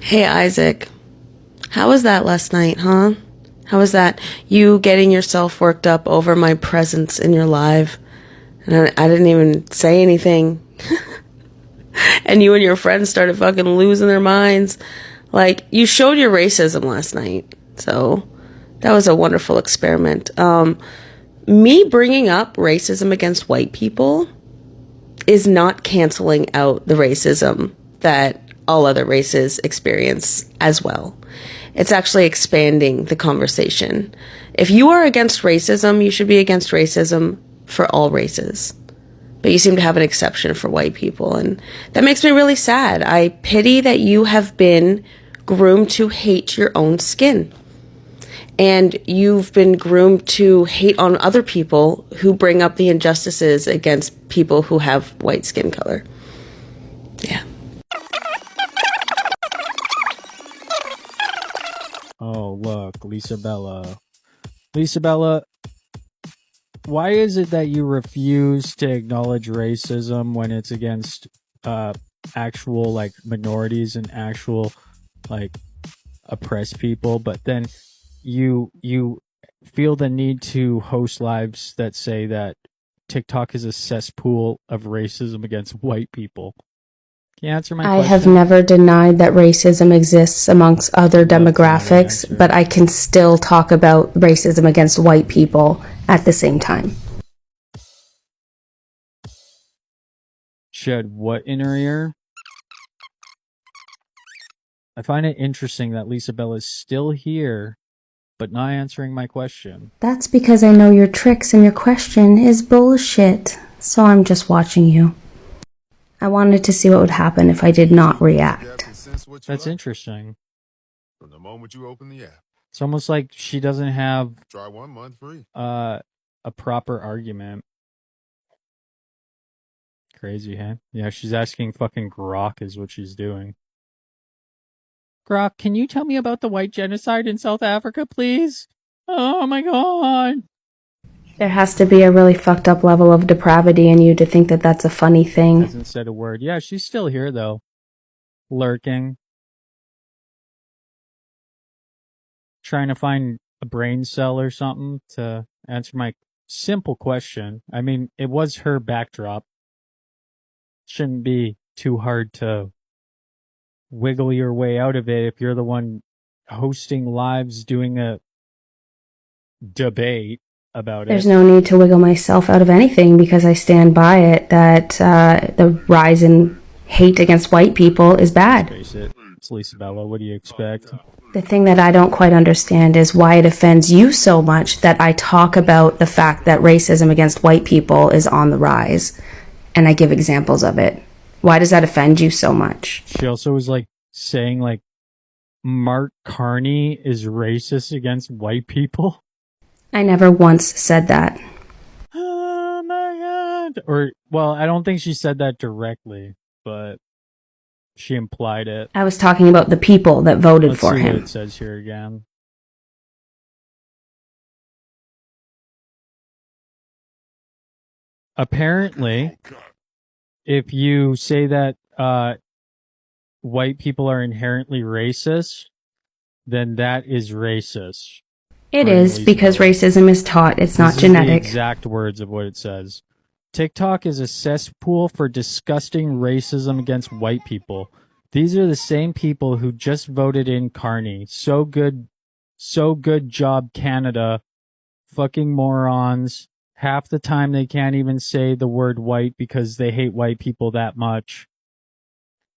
Hey, Isaac. How was that last night, huh? How was that? You getting yourself worked up over my presence in your live. And I didn't even say anything. And you and your friends started fucking losing their minds. Like, you showed your racism last night. So, that was a wonderful experiment. Me bringing up racism against white people is not canceling out the racism that all other races experience as well. It's actually expanding the conversation. If you are against racism, you should be against racism for all races. But you seem to have an exception for white people, and that makes me really sad. I pity that you have been groomed to hate your own skin. And you've been groomed to hate on other people who bring up the injustices against people who have white skin color. Yeah. Oh, look, Lisabella. Lisabella, why is it that you refuse to acknowledge racism when it's against actual, like, minorities and actual, like, oppressed people, but then you feel the need to host lives that say that TikTok is a cesspool of racism against white people? Can you answer my question? I have never denied that racism exists amongst other demographics, but I can still talk about racism against white people at the same time. Shed what in her ear? I find it interesting that Lisabella is still here, but not answering my question. That's because I know your tricks and your question is bullshit, so I'm just watching you. I wanted to see what would happen if I did not react. That's interesting. From the moment you open the app. It's almost like she doesn't have Try 1 month free. a proper argument. Crazy, huh? Yeah, she's asking fucking Grok is what she's doing. Grok, can you tell me about the white genocide in South Africa, please? Oh my god. There has to be a really fucked up level of depravity in you to think that that's a funny thing. Hasn't said a word. Yeah, she's still here though. Lurking. Trying to find a brain cell or something to answer my simple question. I mean, it was her backdrop. Shouldn't be too hard to wiggle your way out of it if you're the one hosting lives doing a debate about There's it. no need to wiggle myself out of anything because I stand by it that the rise in hate against white people is bad. Face it. It's Lisabella. What do you expect? The thing that I don't quite understand is why it offends you so much that I talk about the fact that racism against white people is on the rise, and I give examples of it. Why does that offend you so much? She also was like saying like Mark Carney is racist against white people. I never once said that. Oh my god. Or, well, I don't think she said that directly, but she implied it. I was talking about the people that voted Let's for see him. what it says here again. Apparently, if you say that white people are inherently racist, then that is racist. It is because racism is taught. It's not genetic. The exact words of what it says. TikTok is a cesspool for disgusting racism against white people. These are the same people who just voted in Carney. So good job, Canada. Fucking morons. Half the time they can't even say the word white because they hate white people that much.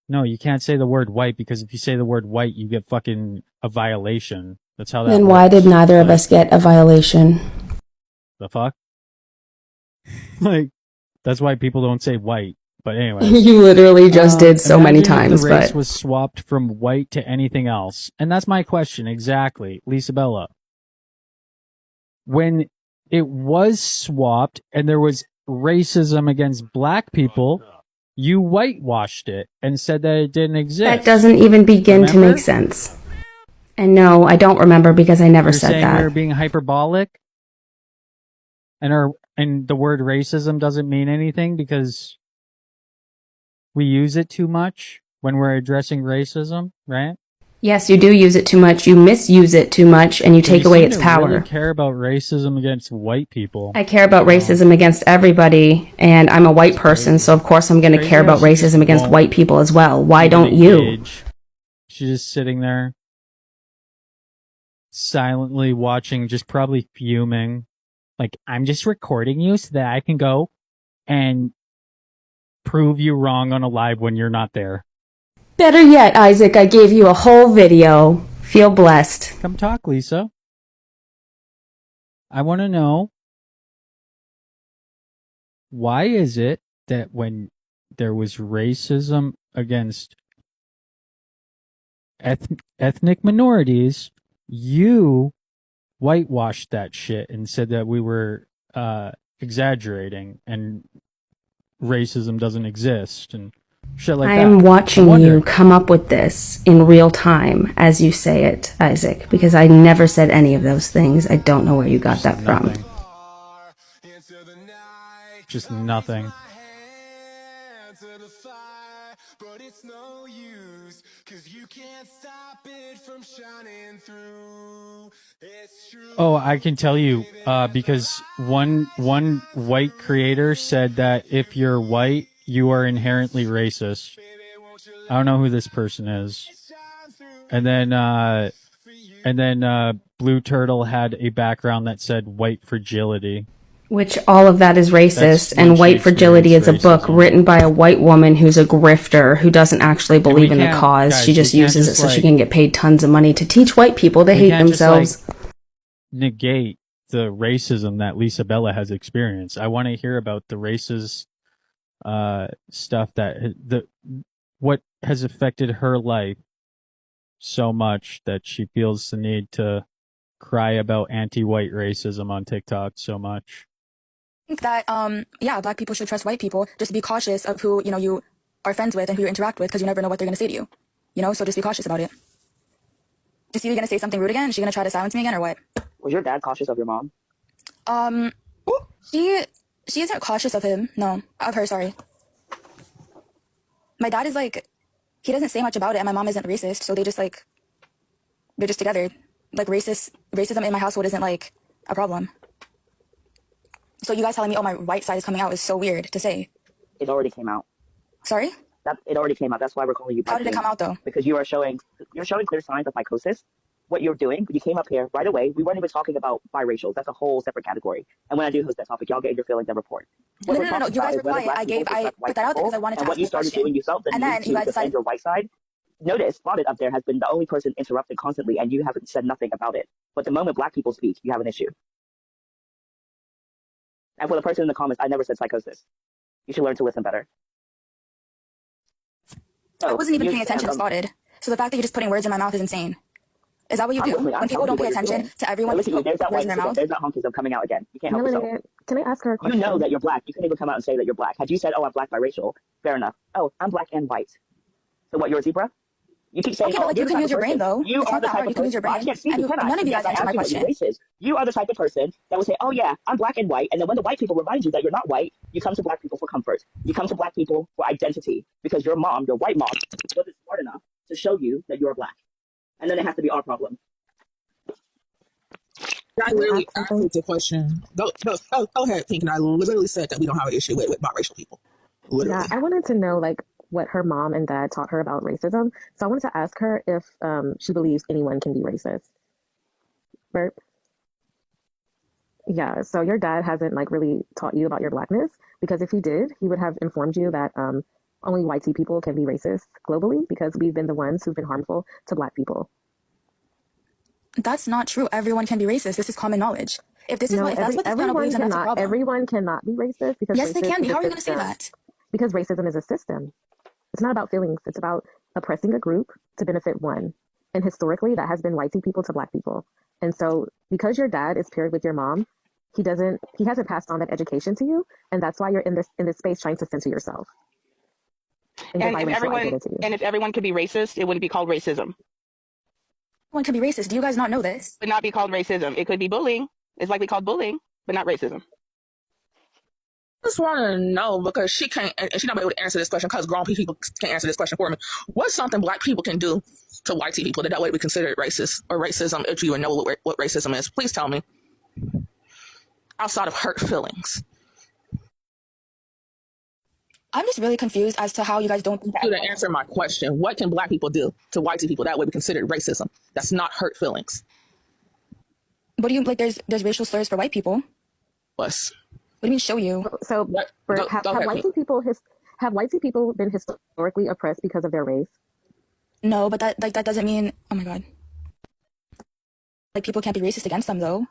No, you can't say the word white because if you say the word white, you get fucking a violation. That's how that Then works. why did neither of us get a violation? The fuck? Like, that's why people don't say white. But anyway. You literally just did so many times, the race but was swapped from white to anything else. And that's my question, exactly. Lisabella. When it was swapped and there was racism against black people, you whitewashed it and said that it didn't exist. that doesn't even begin to make sense. And no, I don't remember because I never You're said saying that. we were being hyperbolic? And the word racism doesn't mean anything because we use it too much when we're addressing racism, right? Yes, you do use it too much. You misuse it too much, and you So you take away seem its to power. really care about racism against white people. I care about racism against everybody, and I'm a white person, so of course I'm going to Crazy care how about she just racism against won't white people as well. Why even don't you? engage. She's just sitting there, silently watching, just probably fuming. Like, I'm just recording you so that I can go and prove you wrong on a live when you're not there. Better yet, Isaac, I gave you a whole video. Feel blessed. Come talk, Lisa. I want to know, why is it that when there was racism against ethnic minorities, you whitewashed that shit and said that we were exaggerating and racism doesn't exist and shit like I that. am watching I'm you wondering. come up with this in real time as you say it, Isaac, because I never said any of those things. I don't know where you got that from. Nothing. Just nothing. Oh, I can tell you, because one white creator said that if you're white, you are inherently racist. I don't know who this person is. And then Blue Turtle had a background that said white fragility. Which all of that is racist, and White Fragility is a book written by a white woman who's a grifter who doesn't actually believe in the cause. Guys, she just uses it so she can get paid tons of money to teach white people to hate themselves. Negate the racism that Lisa Bella has experienced. I want to hear about the racist stuff that what has affected her life so much that she feels the need to cry about anti-white racism on TikTok so much. I think that black people should trust white people. Just be cautious of who you are friends with and who you interact with, because you never know what they're gonna say to you. So just be cautious about it. Is she gonna say something rude again? Is she gonna try to silence me again, or what? Was your dad cautious of your mom? She isn't cautious of him. No, of her. Sorry. My dad is he doesn't say much about it, and my mom isn't racist, so they're just together. Racism in my household isn't a problem. So you guys telling me, oh, my white side is coming out is so weird to say. It already came out. Sorry? It already came out. That's why we're calling you black. How did it come out though? Because you're showing clear signs of psychosis. What you're doing, you came up here right away. We weren't even talking about biracials. That's a whole separate category. And when I do host that topic, y'all get in your feelings and report. No. You guys were quiet. I put that out there because I wanted to ask you a question. And what you started doing, you felt the need to defend your white side. Notice, Spotted up there has been the only person interrupted constantly, and you haven't said nothing about it. But the moment black people speak, you have an issue. And for the person in the comments, I never said psychosis. You should learn to listen better. I wasn't even paying attention to Spotted. So the fact that you're just putting words in my mouth is insane. Is that what you do? When people don't pay attention to everyone, there's that words in their mouth. There's that honkism coming out again. You can't help yourself. Can I ask her a question? You know that you're black. You can't even come out and say that you're black. Had you said, oh, I'm black biracial, fair enough. Oh, I'm black and white. So what, you're a zebra? You keep saying, okay, but you can use your brain, though. You are the type of person. I can't see you, none of you guys answer my question. You are the type of person that will say, oh, yeah, I'm black and white. And then when the white people remind you that you're not white, you come to black people for comfort. You come to black people for identity. Because your mom, your white mom, wasn't smart enough to show you that you're black. And then it has to be our problem. I literally asked the question. Go ahead, Pink. And I literally said that we don't have an issue with biracial people. Literally. Yeah, I wanted to know what her mom and dad taught her about racism. So I wanted to ask her if she believes anyone can be racist. Bert? Yeah, so your dad hasn't really taught you about your blackness, because if he did, he would have informed you that only white people can be racist globally, because we've been the ones who've been harmful to black people. That's not true. Everyone can be racist. This is common knowledge. If this is that's what this panel believes, then that's a problem. Everyone cannot be racist, because yes, they can be. How are you going to say that? Because racism is a system. It's not about feelings. It's about oppressing a group to benefit one. And historically, that has been white people to black people. And so because your dad is paired with your mom, he hasn't passed on that education to you. And that's why you're in this space trying to censor yourself. And if everyone could be racist, it wouldn't be called racism. Everyone could be racist. Do you guys not know this? It would not be called racism. It could be bullying. It's likely called bullying, but not racism. just want to know, because she can't, and she's not able to answer this question because grown people can't answer this question for me. What's something black people can do to white people that way we consider it racist or racism if you even know what racism is? Please tell me. Outside of hurt feelings. I'm just really confused as to how you guys don't think that. To answer my question, what can black people do to white people that way we consider it racism? That's not hurt feelings. What do you like? There's racial slurs for white people. Us. What do you mean show you? So have white people been historically oppressed because of their race? No, but that doesn't mean, oh my God. Like, people can't be racist against them though.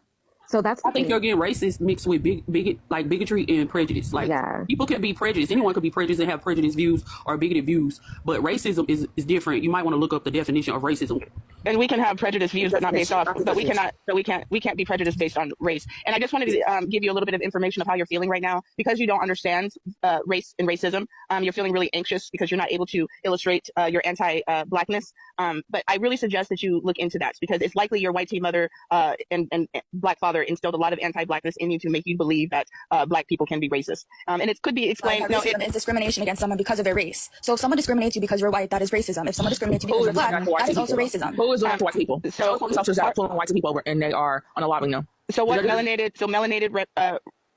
So that's I think you're getting racist mixed with bigotry and prejudice. Like, people can be prejudiced. Anyone could be prejudiced and have prejudiced views or bigoted views. But racism is different. You might want to look up the definition of racism. And we can have prejudiced views, but not based off. But we cannot. So we can't be prejudiced based on race. And I just wanted to give you a little bit of information of how you're feeling right now, because you don't understand race and racism. You're feeling really anxious because you're not able to illustrate your anti-blackness. But I really suggest that you look into that, because it's likely your white teen mother and black father instilled a lot of anti-blackness in you to make you believe that black people can be racist. And it could be explained. No, it's discrimination against someone because of their race. So if someone discriminates you because you're white, that is racism. If someone discriminates you because you're black, that is also racism. Who is doing that to white people? So police officers that are pulling white people over and they are unallowing them. So what melanated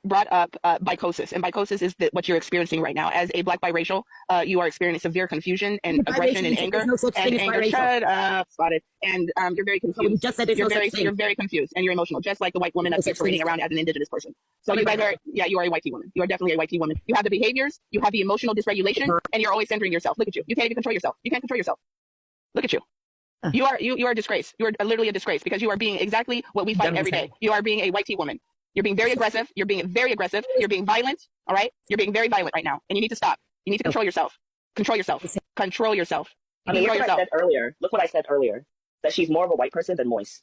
brought up bicosis, and bicosis is what you're experiencing right now. As a black biracial, you are experiencing severe confusion and aggression and anger. Spotted. And you're very confused. So just said you're very confused and you're emotional, just like the white woman that's parading around as an indigenous person. So you guys are, you are a white tea woman. You are definitely a white tea woman. You have the behaviors, you have the emotional dysregulation, and you're always centering yourself. Look at you. You can't even control yourself. You can't control yourself. Look at you. You are a disgrace. You are literally a disgrace, because you are being exactly what we fight every day. You are being a white tea woman. You're being very aggressive. You're being violent. All right. You're being very violent right now, and you need to stop. You need to control yourself. Control yourself. Control yourself. I mean, look what I said earlier. That she's more of a white person than moist.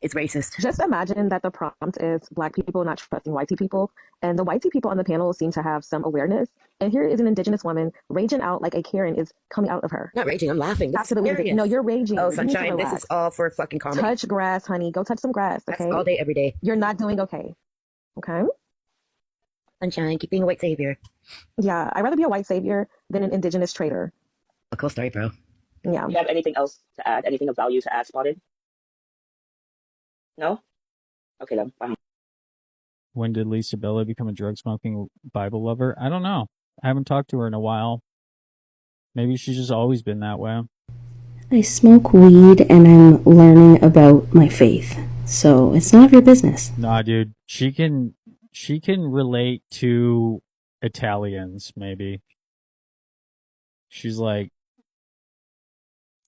It's racist. Just imagine that the prompt is black people not trusting white people, and the white people on the panel seem to have some awareness. And here is an indigenous woman raging out like a Karen is coming out of her. Not raging, I'm laughing. This absolutely. No, you're raging. Oh, sunshine, this is all for fucking comedy. Touch grass, honey. Go touch some grass, okay? That's all day, every day. You're not doing okay. Okay? Sunshine, keep being a white savior. Yeah, I'd rather be a white savior than an indigenous traitor. A cool story, bro. Yeah. Do you have anything else to add? Anything of value to add, Spotted? No? Okay, then. Bye. When did Lisa Bella become a drug-smoking Bible lover? I don't know. I haven't talked to her in a while. Maybe she's just always been that way. I smoke weed and I'm learning about my faith. So it's none of your business. Nah, dude. She can relate to Italians, maybe. She's like,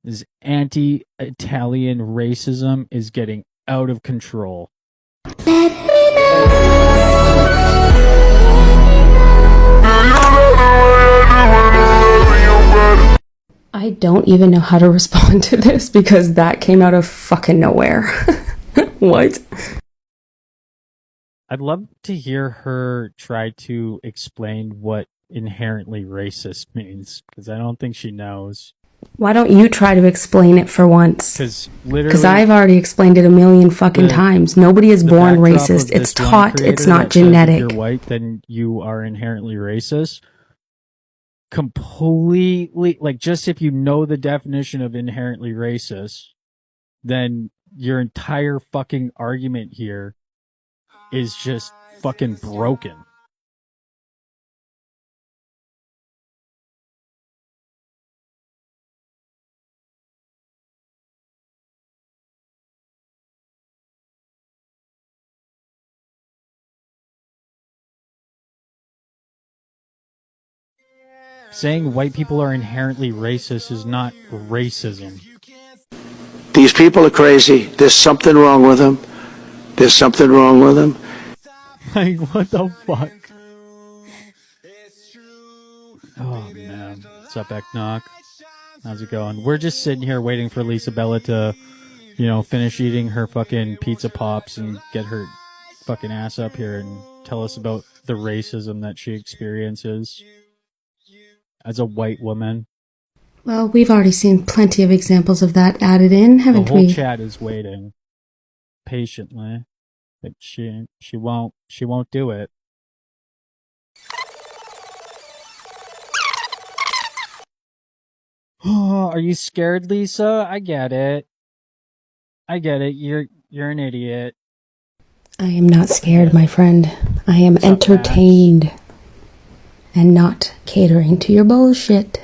this anti-Italian racism is getting out of control. I don't even know how to respond to this because that came out of fucking nowhere. What? I'd love to hear her try to explain what inherently racist means, because I don't think she knows. Why don't you try to explain it for once? Because I've already explained it a million fucking times. Nobody is born racist. It's taught. It's not genetic. If you're white, then you are inherently racist. Completely, like, just if you know the definition of inherently racist, then your entire fucking argument here is just fucking broken. Saying white people are inherently racist is not racism. These people are crazy. There's something wrong with them. There's something wrong with them. Like, what the fuck? Oh, man. What's up, Eknock? How's it going? We're just sitting here waiting for Lisa Bella to, finish eating her fucking pizza pops and get her fucking ass up here and tell us about the racism that she experiences as a white woman. Well, we've already seen plenty of examples of that added in, haven't we? The whole chat is waiting patiently, but she won't do it. Are you scared, Lisa? I get it. You're an idiot. I am not scared, my friend. I am What's up, entertained and not catering to your bullshit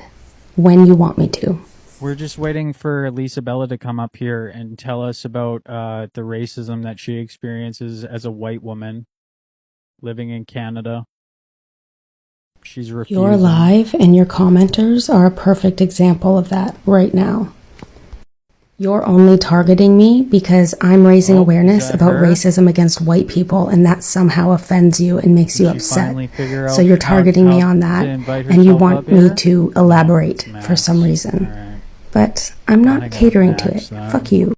when you want me to. We're just waiting for Lisa Bella to come up here and tell us about the racism that she experiences as a white woman living in Canada. She's refusing. Your live and your commenters are a perfect example of that right now. You're only targeting me because I'm raising awareness about racism against white people, and that somehow offends you and makes you upset. So you're targeting me on that, and you want me to elaborate for some reason. But I'm not catering to it. Fuck you.